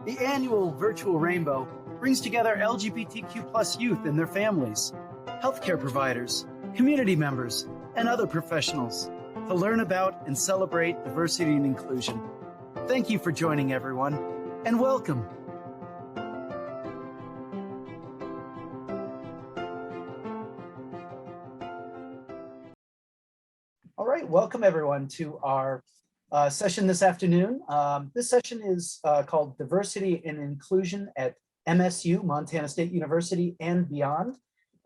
The annual Virtual Rainbow brings together LGBTQ+ youth and their families, healthcare providers, community members, and other professionals to learn about and celebrate diversity and inclusion. Thank you for joining, everyone, and welcome. All right, welcome everyone to our session this afternoon. This session is called Diversity and Inclusion at MSU, Montana State University and beyond.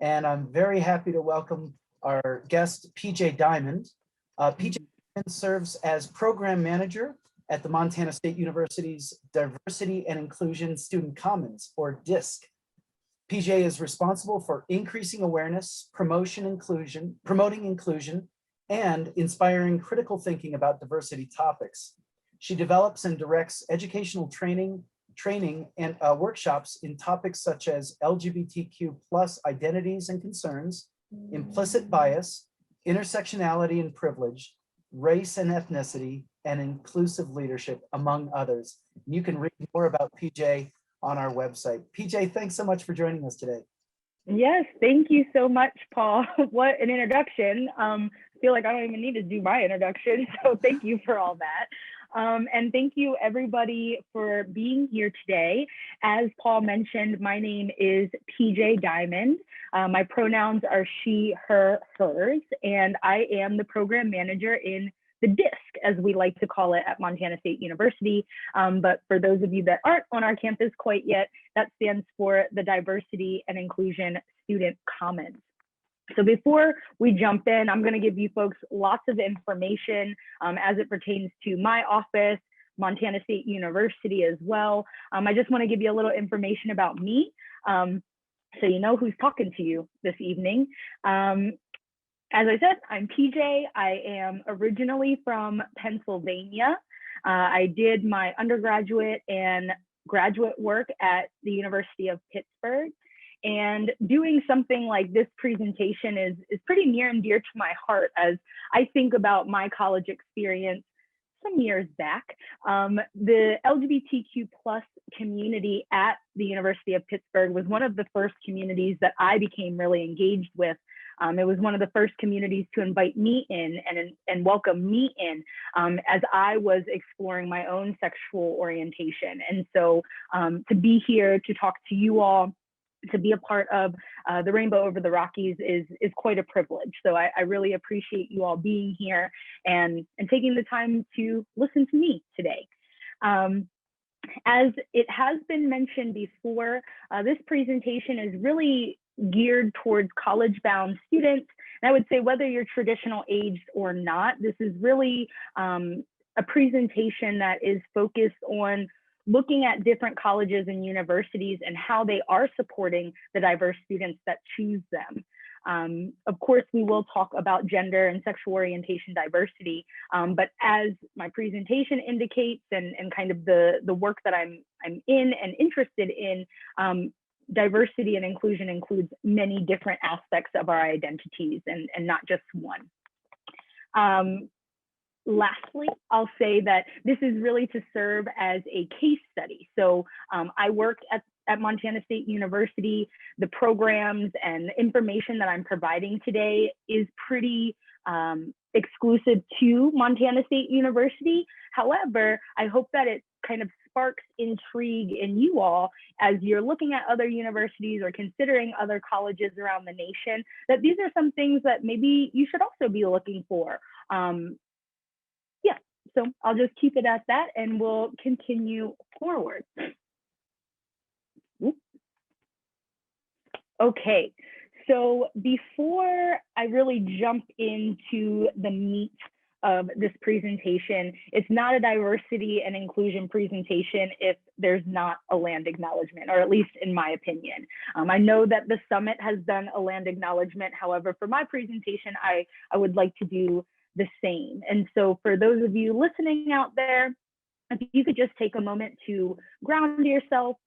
And I'm very happy to welcome our guest, PJ Diamond. PJ Diamond serves as Program Manager at the Montana State University's Diversity and Inclusion Student Commons, or DISC. PJ is responsible for increasing awareness, promoting inclusion, and inspiring critical thinking about diversity topics. She develops and directs educational training and workshops in topics such as LGBTQ+ identities and concerns, implicit bias, intersectionality and privilege, race and ethnicity, and inclusive leadership, among others. You can read more about PJ on our website. PJ, thanks so much for joining us today. Yes, thank you so much, Paul. What an introduction. I feel like I don't even need to do my introduction, so thank you for all that. And thank you everybody for being here today. As Paul mentioned, my name is PJ Diamond. My pronouns are she, her, hers, and I am the program manager in the DISC, as we like to call it at Montana State University. But for those of you that aren't on our campus quite yet, that stands for the Diversity and Inclusion Student Commons. So before we jump in, I'm going to give you folks lots of information as it pertains to my office, Montana State University as well. I just want to give you a little information about me so you know who's talking to you this evening. As I said, I'm PJ. I am originally from Pennsylvania. I did my undergraduate and graduate work at the University of Pittsburgh. And doing something like this presentation is pretty near and dear to my heart as I think about my college experience some years back. The LGBTQ+ community at the University of Pittsburgh was one of the first communities that I became really engaged with. It was one of the first communities to invite me in and welcome me in as I was exploring my own sexual orientation. And so to be here to talk to you all, to be a part of the Rainbow Over the Rockies is quite a privilege. So I really appreciate you all being here and taking the time to listen to me today. As it has been mentioned before, this presentation is really geared towards college-bound students. And I would say whether you're traditional aged or not, this is really a presentation that is focused on looking at different colleges and universities and how they are supporting the diverse students that choose them. Of course, we will talk about gender and sexual orientation diversity, but as my presentation indicates and kind of the work that I'm in and interested in, diversity and inclusion includes many different aspects of our identities and not just one. Lastly, I'll say that this is really to serve as a case study. So I work at Montana State University. The programs and information that I'm providing today is pretty exclusive to Montana State University. However, I hope that it kind of sparks intrigue in you all as you're looking at other universities or considering other colleges around the nation, that these are some things that maybe you should also be looking for. So I'll just keep it at that and we'll continue forward. Okay, so before I really jump into the meat of this presentation, it's not a diversity and inclusion presentation if there's not a land acknowledgement, or at least in my opinion. I know that the summit has done a land acknowledgement. However, for my presentation, I would like to do the same. And so for those of you listening out there, if you could just take a moment to ground yourself,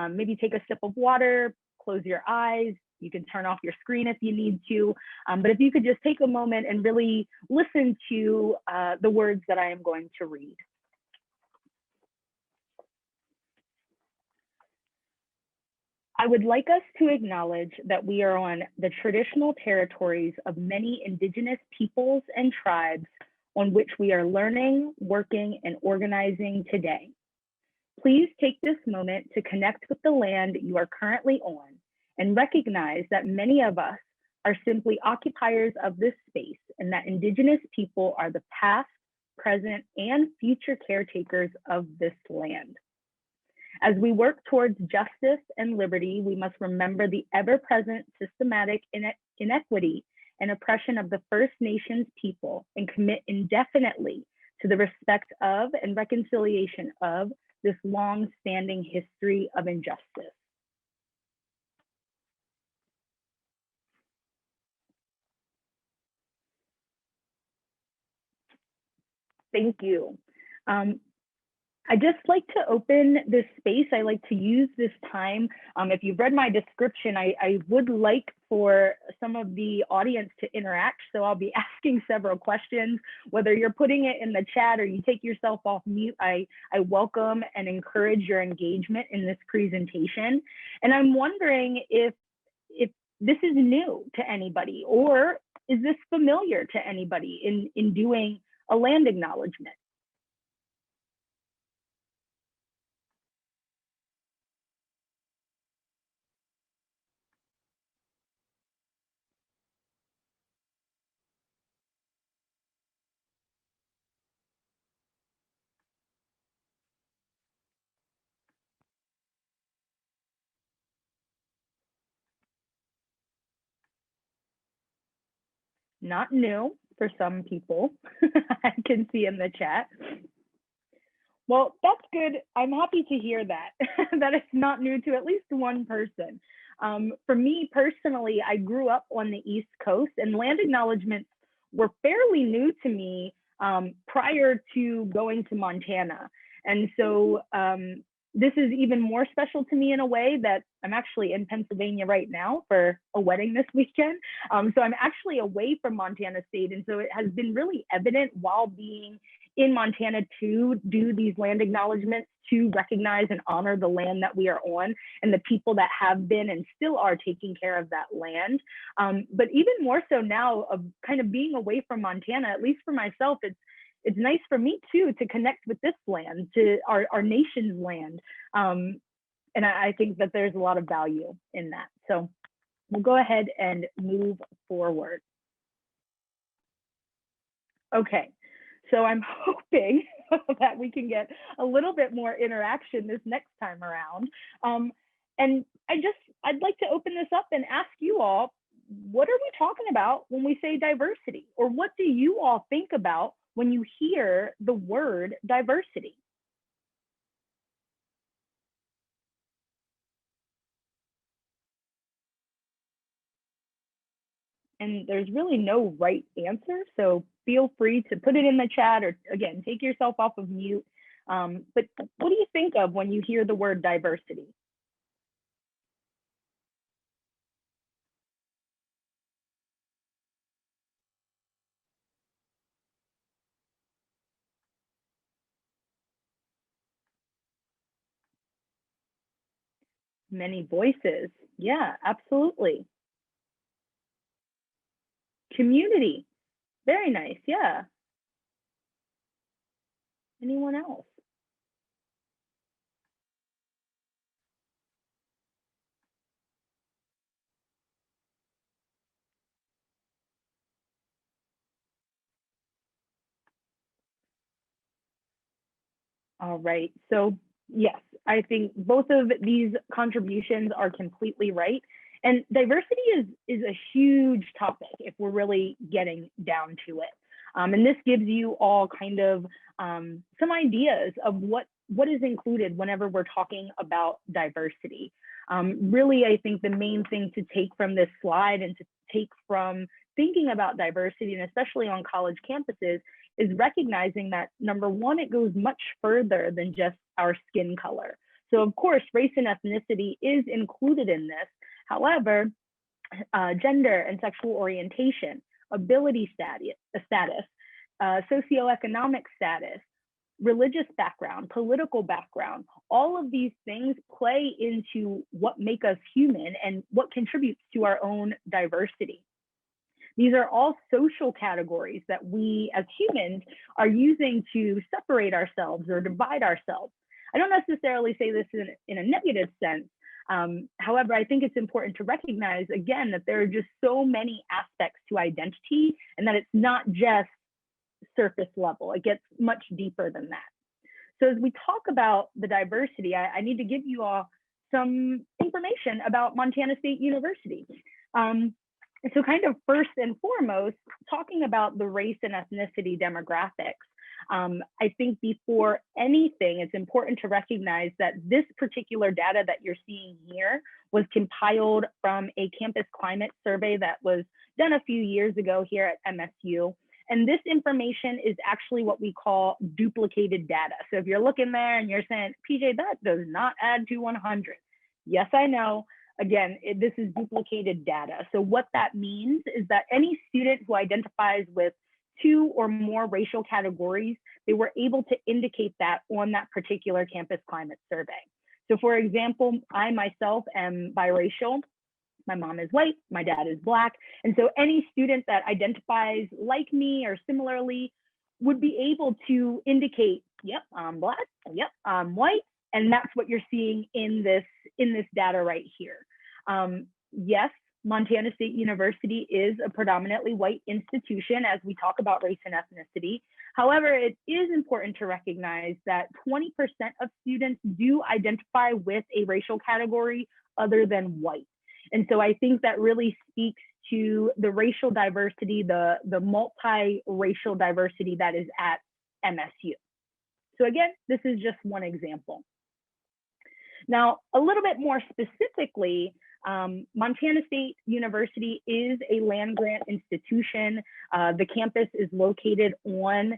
maybe take a sip of water, close your eyes. You can turn off your screen if you need to. But if you could just take a moment and really listen to the words that I am going to read. I would like us to acknowledge that we are on the traditional territories of many indigenous peoples and tribes on which we are learning, working, and organizing today. Please take this moment to connect with the land you are currently on and recognize that many of us are simply occupiers of this space and that indigenous people are the past, present, and future caretakers of this land. As we work towards justice and liberty, we must remember the ever-present systematic inequity and oppression of the First Nations people and commit indefinitely to the respect of and reconciliation of this long-standing history of injustice. Thank you. I just like to open this space. I like to use this time. If you've read my description, I would like for some of the audience to interact. So I'll be asking several questions, whether you're putting it in the chat or you take yourself off mute. I welcome and encourage your engagement in this presentation. And I'm wondering if this is new to anybody, or is this familiar to anybody in doing a land acknowledgement? Not new for some people, I can see in the chat. Well, that's good. I'm happy to hear that, that it's not new to at least one person. For me personally, I grew up on the East Coast, and land acknowledgements were fairly new to me prior to going to Montana. And so this is even more special to me in a way that I'm actually in Pennsylvania right now for a wedding this weekend. So I'm actually away from Montana State. And so it has been really evident while being in Montana to do these land acknowledgements, to recognize and honor the land that we are on and the people that have been and still are taking care of that land. But even more so now of kind of being away from Montana, at least for myself, it's nice for me too to connect with this land, to our nation's land. And I think that there's a lot of value in that. So we'll go ahead and move forward. Okay, so I'm hoping that we can get a little bit more interaction this next time around. And I'd like to open this up and ask you all, what are we talking about when we say diversity? Or what do you all think about when you hear the word diversity? And there's really no right answer, so feel free to put it in the chat or, again, take yourself off of mute. But what do you think of when you hear the word diversity? Many voices. Yeah, absolutely. Community. Very nice. Yeah. Anyone else? All right. So yes, I think both of these contributions are completely right. And diversity is a huge topic if we're really getting down to it. And this gives you all kind of some ideas of what is included whenever we're talking about diversity. Really, I think the main thing to take from this slide and to take from thinking about diversity, and especially on college campuses, is recognizing that, number one, it goes much further than just our skin color. So of course, race and ethnicity is included in this. However, gender and sexual orientation, ability status, socioeconomic status, religious background, political background, all of these things play into what make us human and what contributes to our own diversity. These are all social categories that we as humans are using to separate ourselves or divide ourselves. I don't necessarily say this in a negative sense. However, I think it's important to recognize, again, that there are just so many aspects to identity and that it's not just surface level. It gets much deeper than that. So as we talk about the diversity, I need to give you all some information about Montana State University. So kind of first and foremost, talking about the race and ethnicity demographics. I think before anything, it's important to recognize that this particular data that you're seeing here was compiled from a campus climate survey that was done a few years ago here at MSU. And this information is actually what we call duplicated data. So if you're looking there and you're saying, PJ, that does not add to 100. Yes, I know. Again, this is duplicated data. So what that means is that any student who identifies with 2 or more racial categories, they were able to indicate that on that particular campus climate survey. So for example, I myself am biracial. My mom is white, my dad is Black. And so any student that identifies like me or similarly would be able to indicate, yep, I'm Black, yep, I'm white. And that's what you're seeing in this data right here. Yes, Montana State University is a predominantly white institution as we talk about race and ethnicity. However, it is important to recognize that 20% of students do identify with a racial category other than white. And so I think that really speaks to the racial diversity, the multiracial diversity that is at MSU. So again, this is just one example. Now, a little bit more specifically, Montana State University is a land grant institution. The campus is located on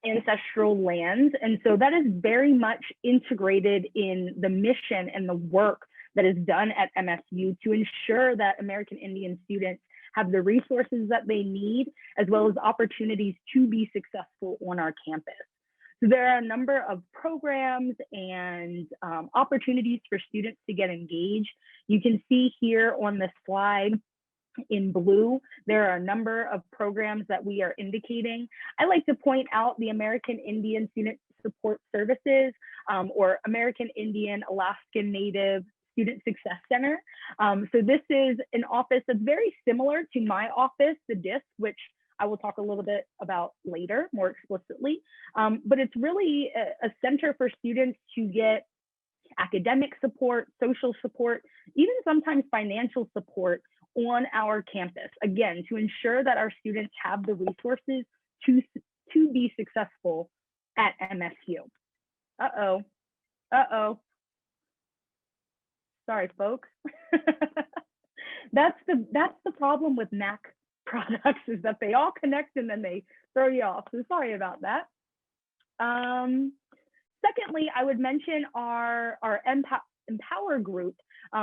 ancestral lands. And so that is very much integrated in the mission and the work that is done at MSU to ensure that American Indian students have the resources that they need, as well as opportunities to be successful on our campus. So there are a number of programs and opportunities for students to get engaged. You can see here on this slide in blue, there are a number of programs that we are indicating. I like to point out the American Indian Student Support Services or American Indian Alaskan Native Student Success Center. So this is an office that's very similar to my office, the DISC, which I will talk a little bit about later, more explicitly. But it's really a center for students to get academic support, social support, even sometimes financial support on our campus, again, to ensure that our students have the resources to be successful at MSU. Sorry, folks. That's the problem with Mac products, is that they all connect and then they throw you off. So sorry about that. Secondly, I would mention our Empower group,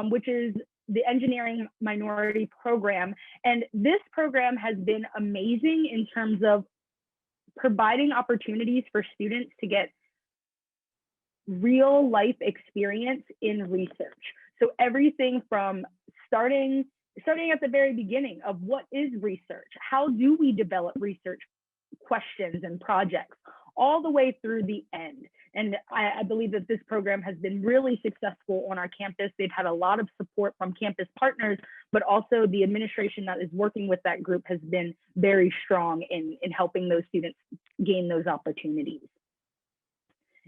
which is the engineering minority program. And this program has been amazing in terms of providing opportunities for students to get real life experience in research. So everything from starting at the very beginning of what is research, how do we develop research questions and projects, all the way through the end. And I believe that this program has been really successful on our campus. They've had a lot of support from campus partners, but also the administration that is working with that group has been very strong in helping those students gain those opportunities.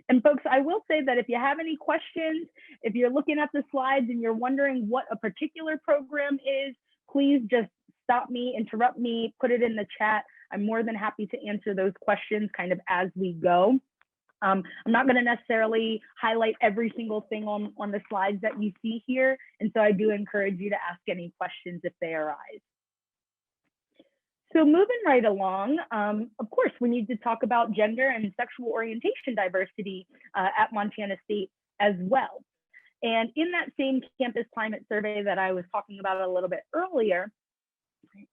And folks, I will say that if you have any questions, if you're looking at the slides and you're wondering what a particular program is, please just stop me, interrupt me, put it in the chat. I'm more than happy to answer those questions kind of as we go. I'm not going to necessarily highlight every single thing on the slides that you see here. And so I do encourage you to ask any questions if they arise. So moving right along, of course, we need to talk about gender and sexual orientation diversity at Montana State as well. And in that same campus climate survey that I was talking about a little bit earlier,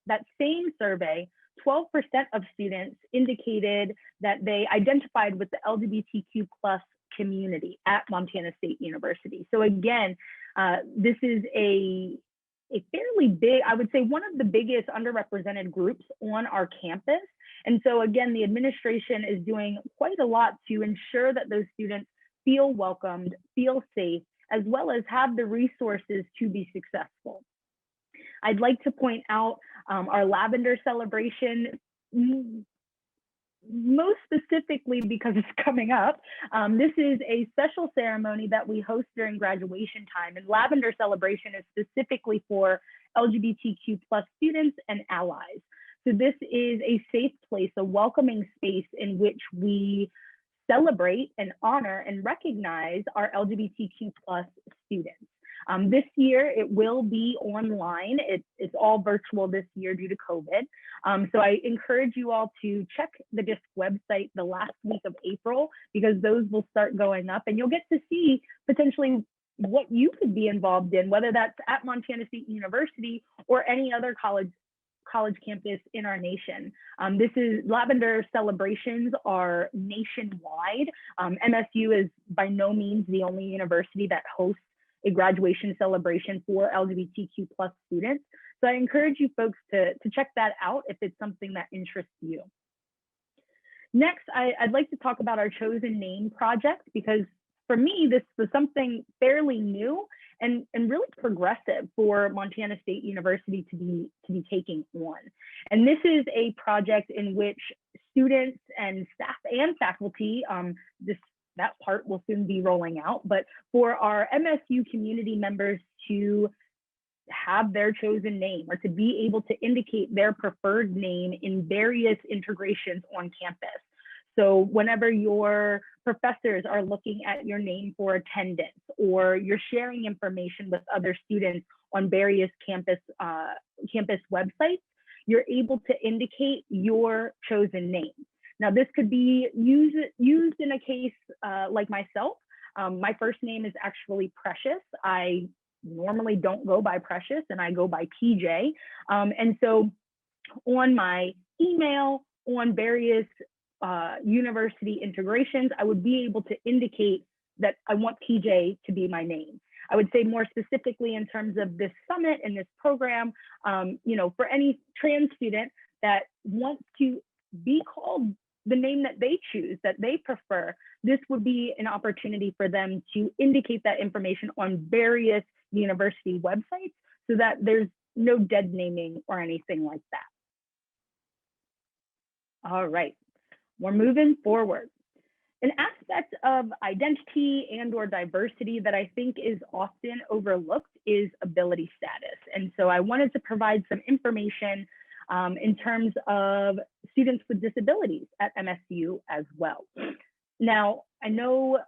that same survey 12% of students indicated that they identified with the LGBTQ plus community at Montana State University. So again, this is a fairly big, I would say one of the biggest underrepresented groups on our campus. And so again, the administration is doing quite a lot to ensure that those students feel welcomed, feel safe, as well as have the resources to be successful. I'd like to point out our lavender celebration, most specifically because it's coming up. This is a special ceremony that we host during graduation time, and lavender celebration is specifically for LGBTQ plus students and allies. So this is a safe place, a welcoming space in which we celebrate and honor and recognize our LGBTQ plus students. This year, it will be online. It's all virtual this year due to COVID. So I encourage you all to check the DISC website the last week of April, because those will start going up and you'll get to see potentially what you could be involved in, whether that's at Montana State University or any other college campus in our nation. Lavender celebrations are nationwide. MSU is by no means the only university that hosts a graduation celebration for LGBTQ plus students. So I encourage you folks to check that out if it's something that interests you. Next, I'd like to talk about our Chosen Name project, because for me, this was something fairly new and really progressive for Montana State University to be taking on. And this is a project in which students and staff and faculty, that part will soon be rolling out, but for our MSU community members to have their chosen name or to be able to indicate their preferred name in various integrations on campus. So whenever your professors are looking at your name for attendance, or you're sharing information with other students on various campus websites, you're able to indicate your chosen name. Now, this could be used in a case like myself. My first name is actually Precious. I normally don't go by Precious, and I go by PJ. And so on my email, on various university integrations, I would be able to indicate that I want PJ to be my name. I would say more specifically in terms of this summit and this program, for any trans student that wants to be called the name that they choose, that they prefer, this would be an opportunity for them to indicate that information on various university websites so that there's no dead naming or anything like that. All right, we're moving forward. An aspect of identity and/or diversity that I think is often overlooked is ability status. And so I wanted to provide some information in terms of students with disabilities at MSU as well. Now, I know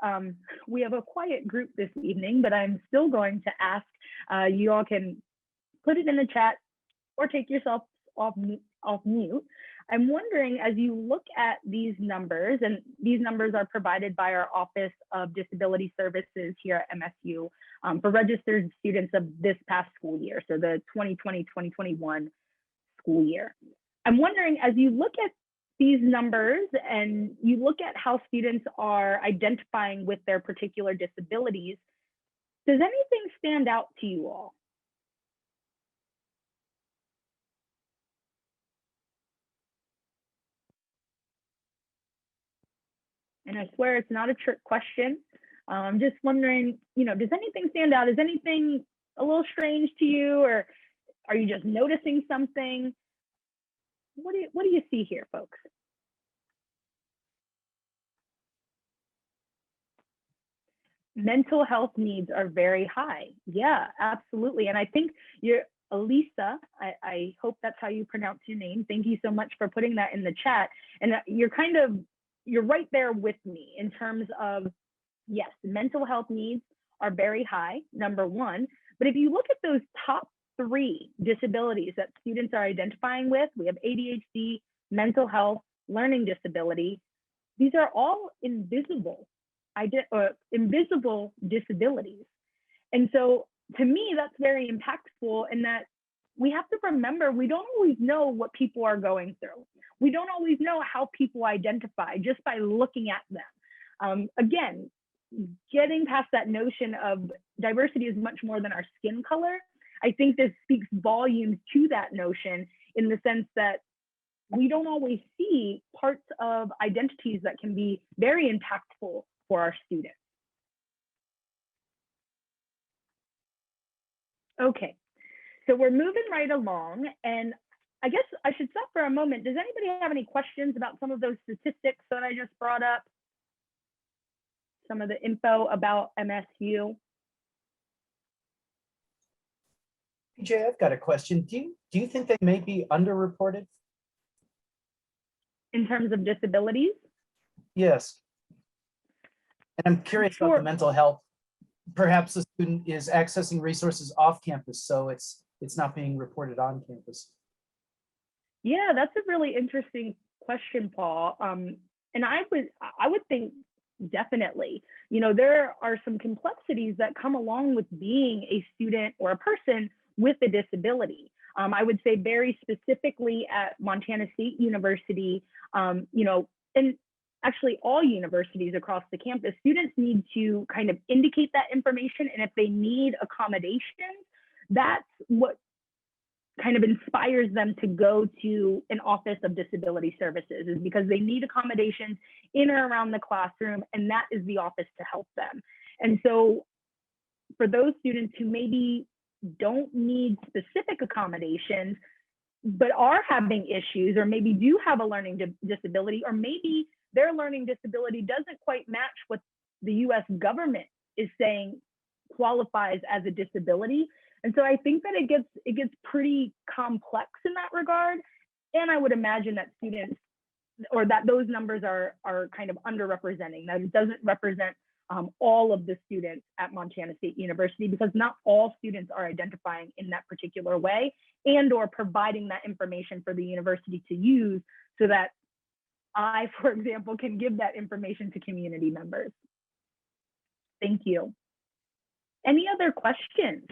we have a quiet group this evening, but I'm still going to ask, you all can put it in the chat or take yourself off mute. I'm wondering, as you look at these numbers, and these numbers are provided by our Office of Disability Services here at MSU for registered students of this past school year, so the 2020-2021 school year. I'm wondering, as you look at these numbers and you look at how students are identifying with their particular disabilities, does anything stand out to you all? And I swear it's not a trick question. I'm just wondering, does anything stand out? Is anything a little strange to you, or are you just noticing something? What do you see here, folks? Mental health needs are very high. Yeah, absolutely. And I think Elisa, I hope that's how you pronounce your name. Thank you so much for putting that in the chat. And you're right there with me in terms of, yes, mental health needs are very high, number one. But if you look at those top 3 disabilities that students are identifying with, we have ADHD, mental health, learning disability. These are all invisible disabilities. And so to me, that's very impactful in that we have to remember we don't always know what people are going through. We don't always know how people identify just by looking at them. Again, getting past that notion of diversity is much more than our skin color. I think this speaks volumes to that notion in the sense that we don't always see parts of identities that can be very impactful for our students. Okay, so we're moving right along, and I guess I should stop for a moment. Does anybody have any questions about some of those statistics that I just brought up? Some of the info about MSU? PJ, I've got a question. Do you think they may be underreported? In terms of disabilities? Yes. And I'm curious about the mental health. Perhaps the student is accessing resources off campus, so it's not being reported on campus. Yeah, that's a really interesting question, Paul. And I would think definitely, you know, there are some complexities that come along with being a student or a person with a disability. I would say very specifically at Montana State University, you know, and actually all universities across the campus, students need to kind of indicate that information. And if they need accommodations, that's what kind of inspires them to go to an office of disability services, is because they need accommodations in or around the classroom, and that is the office to help them. And so for those students who maybe don't need specific accommodations, but are having issues, or maybe do have a learning disability, or maybe their learning disability doesn't quite match what the US government is saying qualifies as a disability. And so I think that it gets pretty complex in that regard. And I would imagine that students, or that those numbers are kind of underrepresenting, that it doesn't represent all of the students at Montana State University, because not all students are identifying in that particular way and or providing that information for the university to use, so that I, for example, can give that information to community members. Thank you. Any other questions?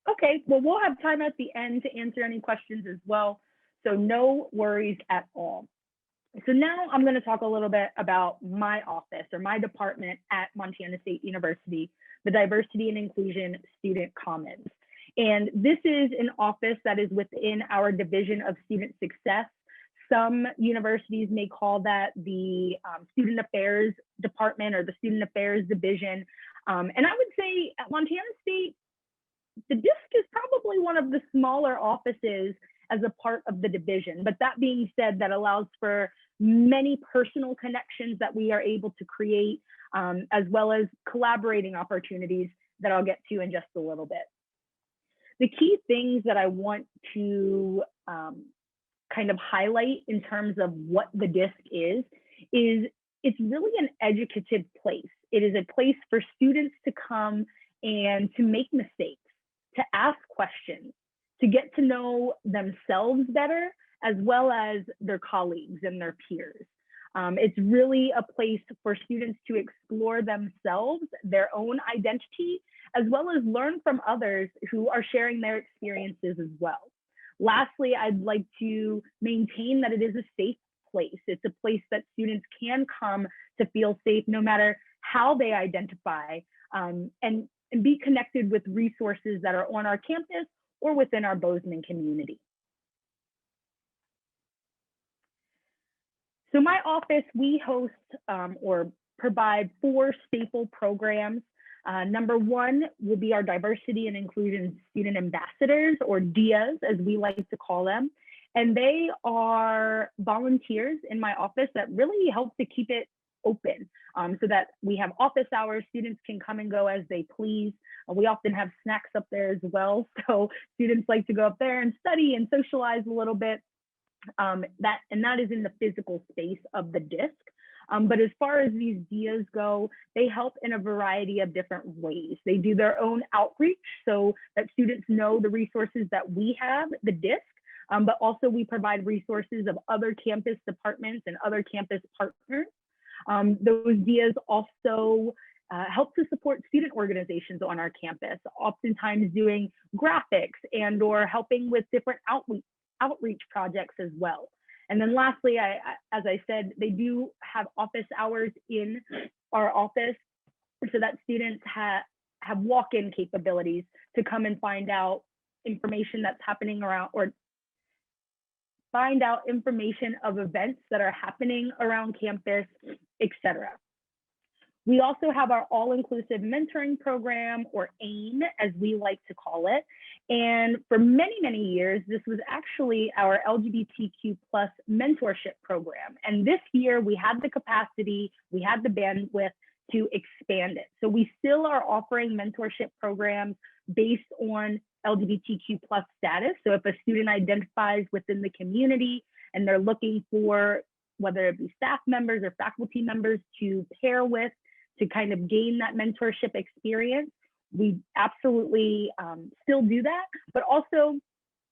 Okay, well, we'll have time at the end to answer any questions as well, so no worries at all. So now I'm going to talk a little bit about my office, or my department at Montana State University, the Diversity and Inclusion Student Commons. And this is an office that is within our Division of Student Success. Some universities may call that the Student Affairs Department or the Student Affairs Division. And I would say at Montana State, the DISC is probably one of the smaller offices as a part of the division. But that being said, that allows for many personal connections that we are able to create, as well as collaborating opportunities that I'll get to in just a little bit. The key things that I want to kind of highlight in terms of what the DISC is it's really an educative place. It is a place for students to come and to make mistakes, to ask questions, to get to know themselves better, as well as their colleagues and their peers. It's really a place for students to explore themselves, their own identity, as well as learn from others who are sharing their experiences as well. Lastly, I'd like to maintain that it is a safe place. It's a place that students can come to feel safe no matter how they identify, and be connected with resources that are on our campus or within our Bozeman community. So my office, we host or provide 4 staple programs. Number 1 will be our Diversity and Inclusion Student Ambassadors, or DIAs, as we like to call them. And they are volunteers in my office that really help to keep it open, so that we have office hours. Students can come and go as they please. We often have snacks up there as well, so students like to go up there and study and socialize a little bit. That is in the physical space of the DISC. But as far as these DIAs go, they help in a variety of different ways. They do their own outreach so that students know the resources that we have, the DISC, but also we provide resources of other campus departments and other campus partners. Those DIAs also help to support student organizations on our campus, oftentimes doing graphics and or helping with different outreach projects as well. And then lastly, as I said, they do have office hours in our office so that students have walk-in capabilities to come and find out information that's happening around, or find out information of events that are happening around campus, etc. We also have our all-inclusive mentoring program, or AIM, as we like to call it. And for many, many years, this was actually our LGBTQ+ mentorship program. And this year we had the capacity, we had the bandwidth to expand it. So we still are offering mentorship programs based on LGBTQ+ status. So if a student identifies within the community and they're looking for, whether it be staff members or faculty members to pair with, to kind of gain that mentorship experience, we absolutely still do that, but also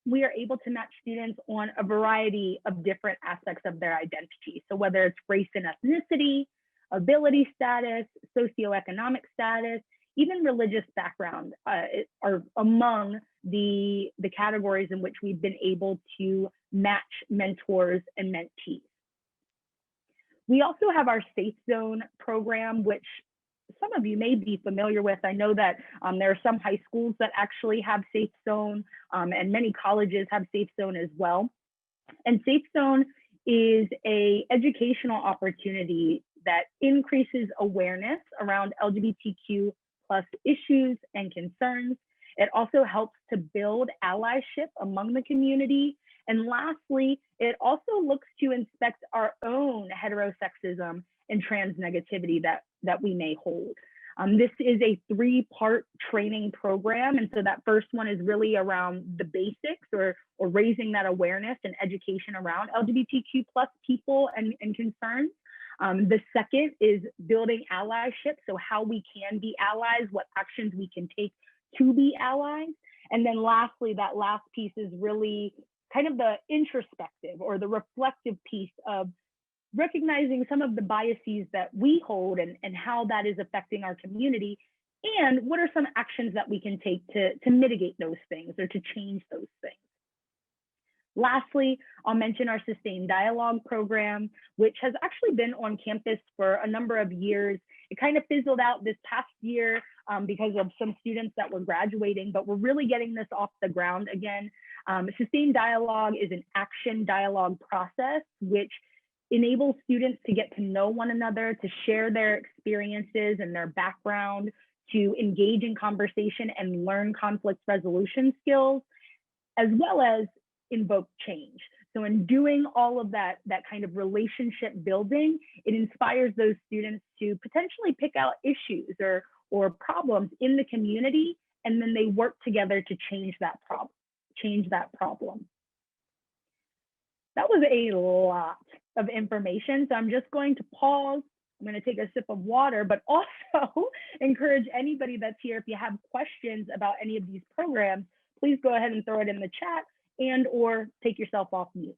we are able to match students on a variety of different aspects of their identity. So whether it's race and ethnicity, ability status, socioeconomic status, even religious background are among the categories in which we've been able to match mentors and mentees. We also have our Safe Zone program, which some of you may be familiar with. I know that there are some high schools that actually have Safe Zone, and many colleges have Safe Zone as well. And Safe Zone is an educational opportunity that increases awareness around LGBTQ+ issues and concerns. It also helps to build allyship among the community. And lastly, it also looks to inspect our own heterosexism and trans negativity that we may hold. This is a 3-part training program. And so that first one is really around the basics, or raising that awareness and education around LGBTQ+ people and concerns. The second is building allyship, so how we can be allies, what actions we can take to be allies. And then lastly, that last piece is really kind of the introspective or the reflective piece of recognizing some of the biases that we hold and how that is affecting our community, and what are some actions that we can take to mitigate those things or to change those things. Lastly, I'll mention our Sustained Dialogue program, which has actually been on campus for a number of years. It kind of fizzled out this past year because of some students that were graduating, but we're really getting this off the ground again. Sustained Dialogue is an action dialogue process, which enables students to get to know one another, to share their experiences and their background, to engage in conversation and learn conflict resolution skills, as well as invoke change. So in doing all of that kind of relationship building, it inspires those students to potentially pick out issues or problems in the community, and then they work together to change that problem. That was a lot of information, so I'm just going to pause. I'm going to take a sip of water, but also encourage anybody that's here, if you have questions about any of these programs, please go ahead and throw it in the chat and or take yourself off mute.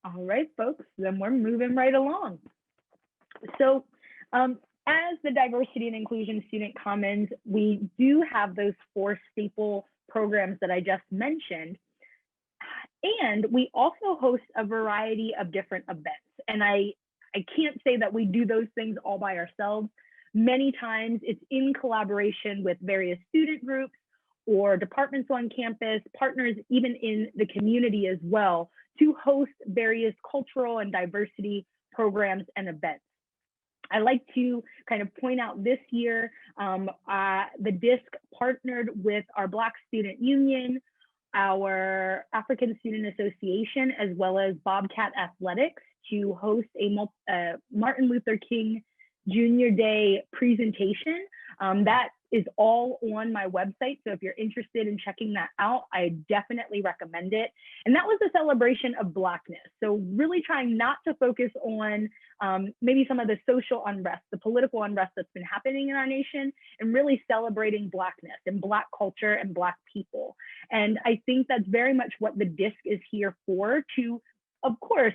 All right, folks, then we're moving right along. So as the Diversity and Inclusion Student Commons, we do have those 4 staple programs that I just mentioned. And we also host a variety of different events. And I can't say that we do those things all by ourselves. Many times it's in collaboration with various student groups or departments on campus, partners even in the community as well, to host various cultural and diversity programs and events. I like to kind of point out this year, the DISC partnered with our Black Student Union, our African Student Association, as well as Bobcat Athletics to host a Martin Luther King junior day presentation. That is all on my website. So if you're interested in checking that out, I definitely recommend it. And that was a celebration of Blackness. So really trying not to focus on maybe some of the social unrest, the political unrest that's been happening in our nation, and really celebrating Blackness and Black culture and Black people. And I think that's very much what the DISC is here for, to, of course,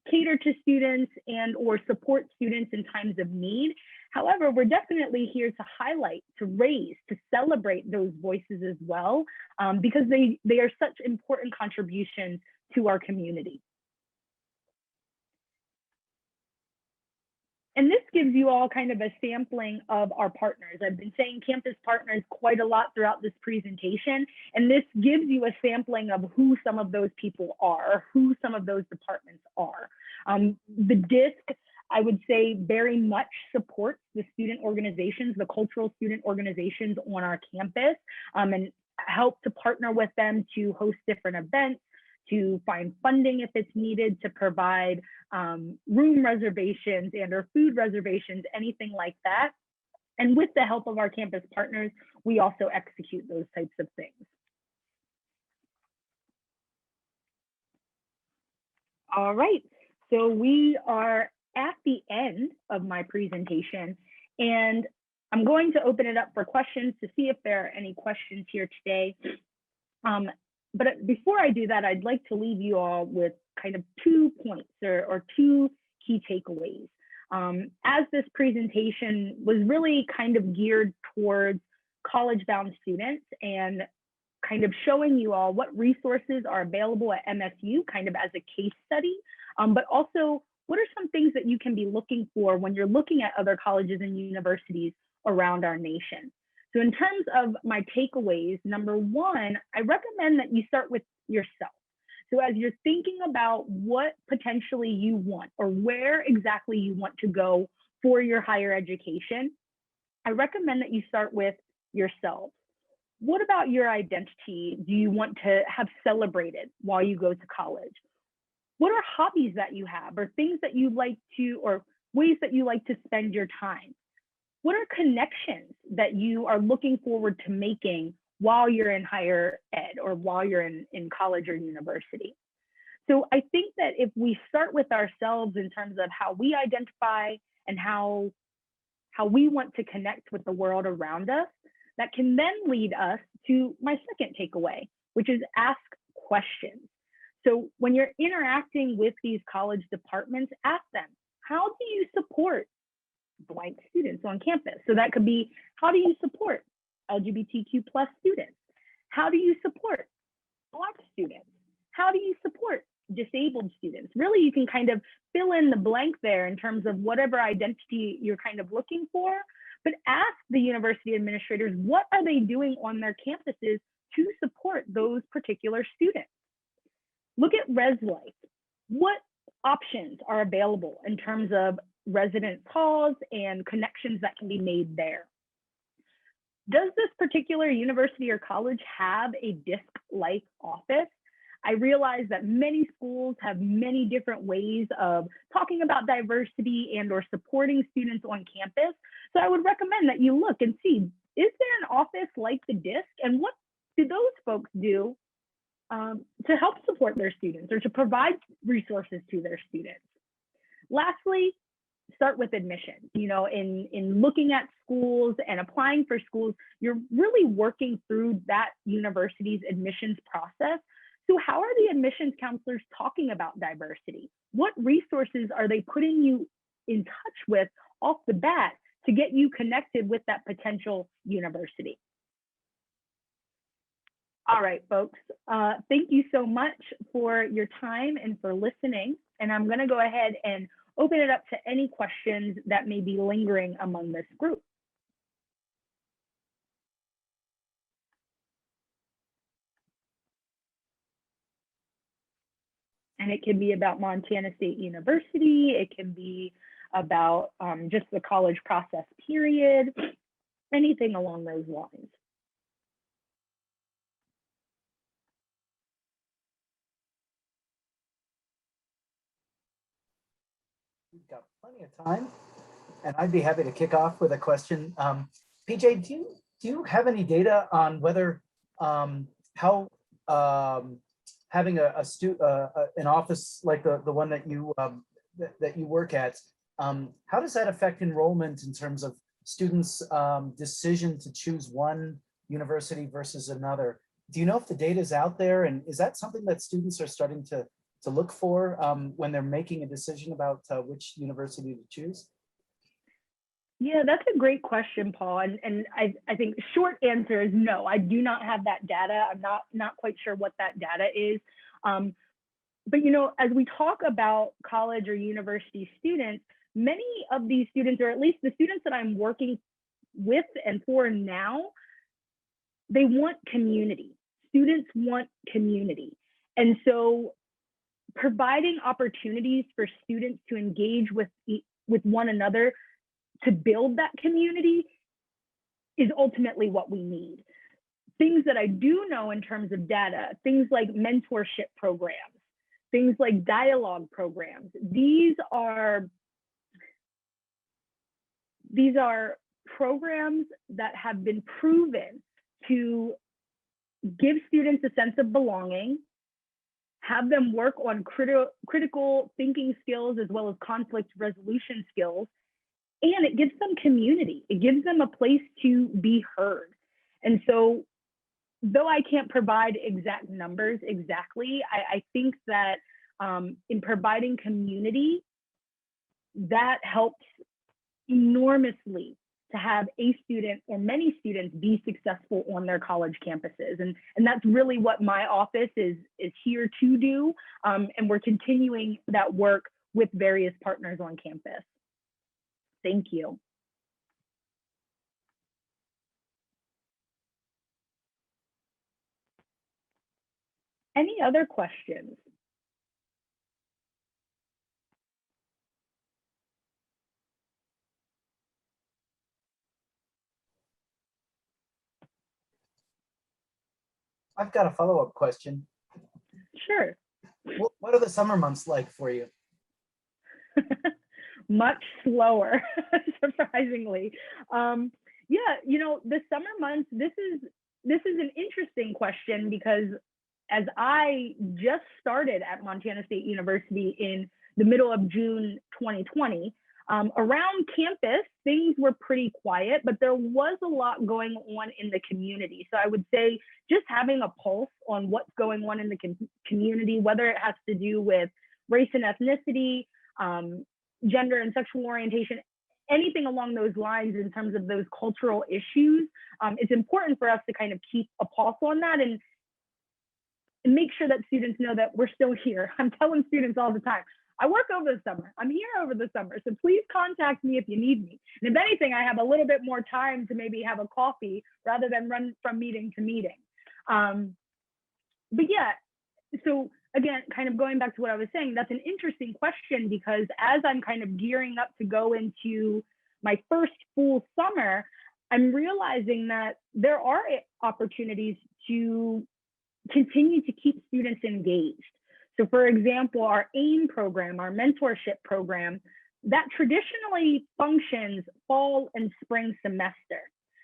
cater to students and or support students in times of need. However, we're definitely here to highlight, to raise, to celebrate those voices as well, because they are such important contributions to our community. And this gives you all kind of a sampling of our partners. I've been saying campus partners quite a lot throughout this presentation, and this gives you a sampling of who some of those people are, who some of those departments are. The DISC, I would say, very much supports the student organizations, the cultural student organizations on our campus, and help to partner with them to host different events, to find funding if it's needed, to provide room reservations and or food reservations, anything like that. And with the help of our campus partners, we also execute those types of things. All right, so we are at the end of my presentation, and I'm going to open it up for questions to see if there are any questions here today. But before I do that, I'd like to leave you all with kind of 2 points or 2 key takeaways. As this presentation was really kind of geared towards college-bound students and kind of showing you all what resources are available at MSU, kind of as a case study, but also what are some things that you can be looking for when you're looking at other colleges and universities around our nation. So in terms of my takeaways, number 1, I recommend that you start with yourself. So as you're thinking about what potentially you want or where exactly you want to go for your higher education, I recommend that you start with yourself. What about your identity do you want to have celebrated while you go to college? What are hobbies that you have, or things that you like to, or ways that you like to spend your time? What are connections that you are looking forward to making while you're in higher ed or while you're in college or university? So I think that if we start with ourselves in terms of how we identify and how we want to connect with the world around us, that can then lead us to my second takeaway, which is ask questions. So when you're interacting with these college departments, ask them, how do you support blank students on campus? So that could be, how do you support LGBTQ+ students? How do you support Black students? How do you support disabled students? Really, you can kind of fill in the blank there in terms of whatever identity you're kind of looking for, but ask the university administrators, what are they doing on their campuses to support those particular students? Look at Res Life. What options are available in terms of residence halls and connections that can be made there? Does this particular university or college have a DISC-like office? I realize that many schools have many different ways of talking about diversity and or supporting students on campus. So I would recommend that you look and see, is there an office like the DISC, and what do those folks do to help support their students or to provide resources to their students? Lastly, start with admissions. You know, in looking at schools and applying for schools, you're really working through that university's admissions process. So how are the admissions counselors talking about diversity? What resources are they putting you in touch with off the bat to get you connected with that potential university? All right, folks, thank you so much for your time and for listening. And I'm going to go ahead and open it up to any questions that may be lingering among this group. And it can be about Montana State University. It can be about just the college process period, anything along those lines. We've got plenty of time. and I'd be happy to kick off with a question. PJ, do you have any data on whether how having an office like the one that you work at, how does that affect enrollment in terms of students' decision to choose one university versus another? Do you know if the data is out there, and is that something that students are starting to look for when they're making a decision about which university to choose? Yeah, that's a great question, Paul. And I think short answer is no, I do not have that data. I'm not quite sure what that data is. But you know, as we talk about college or university students, many of these students, or at least the students that I'm working with and for now, they want community. Students want community. And so providing opportunities for students to engage with one another to build that community is ultimately what we need. Things that I do know in terms of data, things like mentorship programs, things like dialogue programs, these are programs that have been proven to give students a sense of belonging, have them work on critical thinking skills as well as conflict resolution skills, and it gives them community. It gives them a place to be heard. And so, though I can't provide exact numbers exactly, I think that in providing community, that helps enormously to have a student or many students be successful on their college campuses. And that's really what my office is here to do. And we're continuing that work with various partners on campus. Thank you. Any other questions? I've got a follow-up question. Sure. What are the summer months like for you? Much slower, surprisingly. Yeah, you know, the summer months, this is an interesting question because as I just started at Montana State University in the middle of June 2020, around campus, things were pretty quiet, but there was a lot going on in the community. So I would say just having a pulse on what's going on in the community, whether it has to do with race and ethnicity, gender and sexual orientation, anything along those lines in terms of those cultural issues, it's important for us to kind of keep a pulse on that and make sure that students know that we're still here. I'm telling students all the time, I work over the summer. I'm here over the summer. So please contact me if you need me. And if anything, I have a little bit more time to maybe have a coffee rather than run from meeting to meeting. But yeah, so again, kind of going back to what I was saying, that's an interesting question because as I'm kind of gearing up to go into my first full summer, I'm realizing that there are opportunities to continue to keep students engaged. So for example, our AIM program, our mentorship program, that traditionally functions fall and spring semester.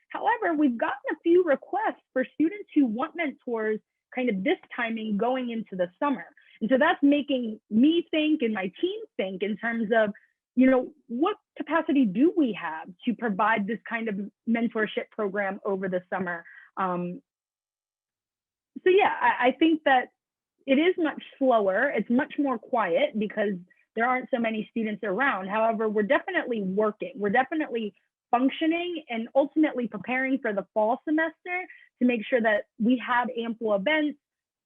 However, we've gotten a few requests for students who want mentors kind of this timing going into the summer. And so that's making me think and my team think in terms of, you know, what capacity do we have to provide this kind of mentorship program over the summer? So yeah, I think that it is much slower. It's much more quiet because there aren't so many students around. However, we're definitely working. We're definitely functioning and ultimately preparing for the fall semester to make sure that we have ample events,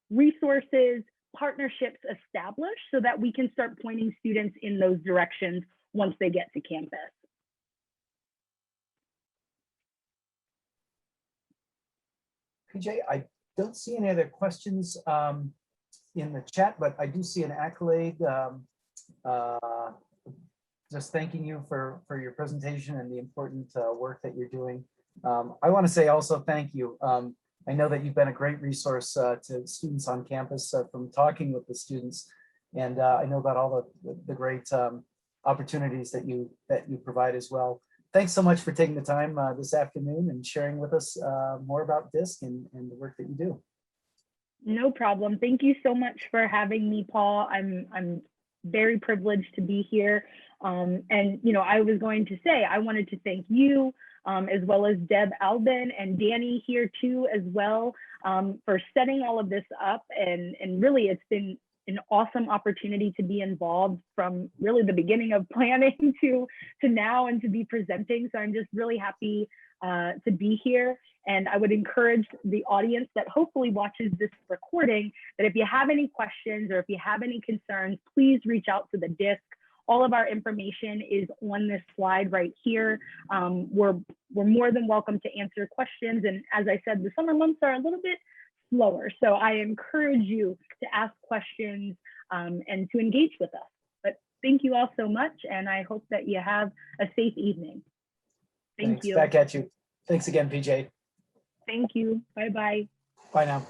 resources, partnerships established so that we can start pointing students in those directions once they get to campus. PJ, I don't see any other questions in the chat, but I do see an accolade. Just thanking you for your presentation and the important work that you're doing. I want to say also thank you. I know that you've been a great resource to students on campus from talking with the students. And I know about all the great opportunities that you provide as well. Thanks so much for taking the time this afternoon and sharing with us more about DISC and the work that you do. No problem. Thank you so much for having me, Paul. I'm very privileged to be here. And you know, I was going to say I wanted to thank you as well as Deb Albin and Danny here too as well for setting all of this up. And really, it's been an awesome opportunity to be involved from really the beginning of planning to now and to be presenting. So I'm just really happy to be here. And I would encourage the audience that hopefully watches this recording that if you have any questions or if you have any concerns, please reach out to the DISC. All of our information is on this slide right here. We're more than welcome to answer questions. And as I said, the summer months are a little bit slower. So I encourage you to ask questions and to engage with us. But thank you all so much. And I hope that you have a safe evening. Thank Thanks. you. Back at you. Thanks again, PJ. Thank you. Bye-bye. Bye now.